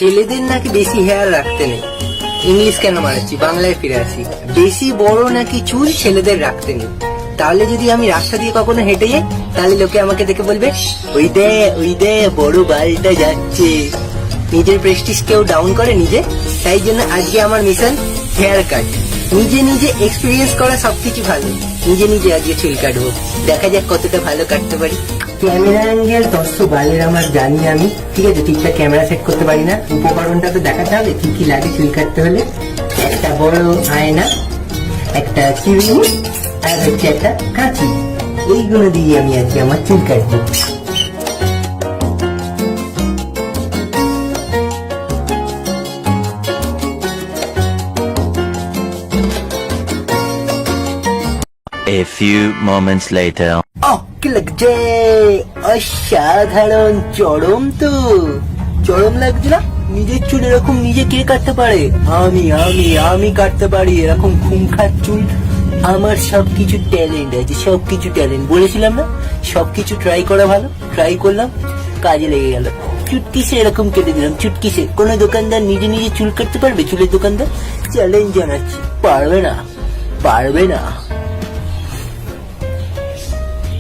ছেলেদের নাকি বেশি হেয়ার রাখতে নেই। ইংলিশ কেন মারাচ্ছি, বাংলায় ফিরে আসি। বেশি বড় নাকি চুল ছেলেদের রাখতে নেই। তাহলে যদি আমি রাস্তা দিয়ে কখনো হেঁটে যাই, তাহলে লোকে আমাকে দেখে বলবে ওই দে বড় বালটা যাচ্ছে। নিজের প্রেস্টিজ কেউ ডাউন করে নিজে। তাই জন্য আজকে আমার মিশন হেয়ার কাট। নিজে নিজে এক্সপিরিয়েন্স করা সবকিছু ভালো। নিজে নিজে আজকে চুল কাটবো, দেখা যাক কতটা ভালো কাটতে পারি। ক্যামেরা অ্যাঙ্গেল 100 বালের আমার জানি আমি, ঠিক আছে, ঠিকঠাক ক্যামেরা সেট করতে পারি না। উপকরণটা তো দেখাতে হবে কি কি লাগে চুল কাটতে হলে। একটা বড় আয়না, একটা চিরুনি, আর হচ্ছে একটা কাঁচি। এইগুলো দিয়ে আমি আজকে আমার চুল কাটবো। A few moments later. কি লাগছে? অসাধারণ, চরম তো। চরম লাগছে না? নিজের চুল এরকম নিজে কে কাটতে পারে? আমি আমি আমি কাটতে পারি এরকম খুমখার চুল। আমার সবকিছু ট্যালেন্ট আছে, সবকিছু ট্যালেন্ট। বলেছিলাম না সবকিছু ট্রাই করা ভালো। ট্রাই করলাম, কাজে লেগে গেল। চুটকিসে এরকম কেটে দিলাম, চুটকিসে। কোনো দোকানদার নিজে নিজে চুল কাটতে পারবে? চুলের দোকানদার চ্যালেঞ্জ জানাচ্ছি, পারবে না, পারবে না।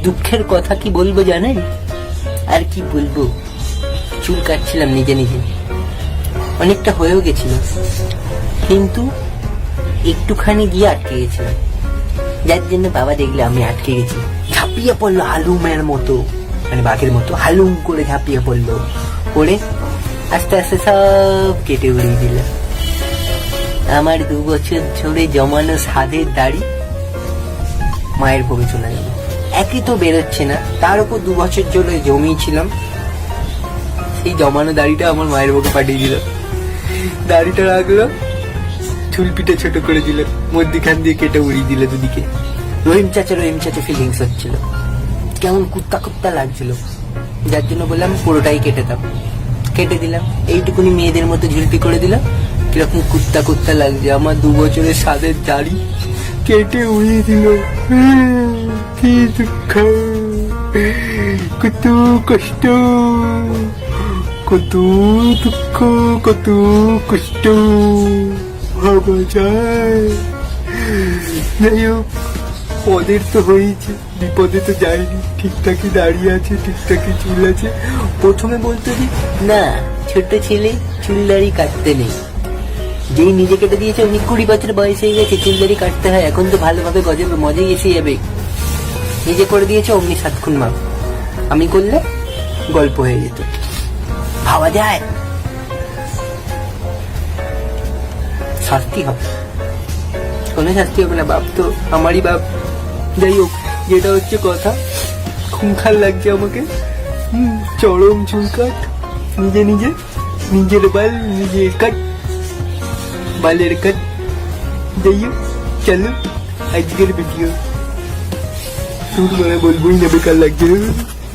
দুঃখের কথা কি বলবো জানেন? আর কি বলবো, চুল কাটছিলাম নিজে নিজে, অনেকটা হয়েও গেছিল, কিন্তু একটুখানি গিয়ে আটকে গেছিলাম। যার জন্য বাবা দেখলে আমি আটকে গেছি, ঝাঁপিয়ে পড়লো হালুমের মতো, মানে বাঘের মতো হালুম করে ঝাঁপিয়ে পড়লো। পড়ে আস্তে আস্তে সব কেটে উড়িয়ে দিল। আমার 2 বছর ধরে জমানো সাধের দাড়ি মায়ের ভোগে চলে গেল। একই তো বেরোচ্ছে না, তার উপর 2 বছর ধরে জমিয়েছিলাম। সেই জমানো দাড়িটা আমার মায়ের ভোগে পাঠিয়ে দিল। দাড়িটা রাখলো, চুল পিঠে ছোট করে দিল, মধ্যিখান দিয়ে কেটে উড়িয়ে দিল দুদিকে। রহিম চাচা ফিলিংস হচ্ছিল, কেমন কুত্তা কুত্তা লাগছিল। যার জন্য বললাম পুরোটাই কেটে দাও। কেটে দিলাম, এইটুকুনি মেয়েদের মতো ঝুলপি করে দিলাম। কিরকম কুত্তা কুত্তা লাগছে। আমার 2 বছরের সাদের দাড়ি কেটে উড়িয়ে দিল। কি দুঃখ, কত কষ্ট, কত দুঃখ, কত কষ্ট ভাবা যায়। যাই হোক, পদের তো হয়েছে, বিপদে তো যায়নি। ঠিকঠাকই দাঁড়িয়ে আছে, ঠিকঠাকই চুল আছে। প্রথমে বলতো যে না, ছোট ছেলে চুল দাড়ি কাটতে নেই। যেই নিজে কেটে দিয়েছে উনি 20 বছর বয়স হয়ে গেছে, চুল দাড়ি কাটতে হয়, এখন তো ভালোভাবে গজবে মজাই এসে যাবে। নিজে করে দিয়েছে অমনি 7 খুন মাপ। আমি করলে গল্প হয়ে যেত, ভাবা যায়। শাস্তি হবে, কোনো শাস্তি হবে না, বাপ তো আমারই বাপ। যাই হোক, যেটা হচ্ছে কথা, খুনখার লাগছে আমাকে। চরম চুল কাট, নিজে নিজে, নিজের বাল নিজে কাট, বালের কাট। যাই হোক, চলো আজকের ভিডিও শুরু করে বলবোই না, বেকার লাগছে।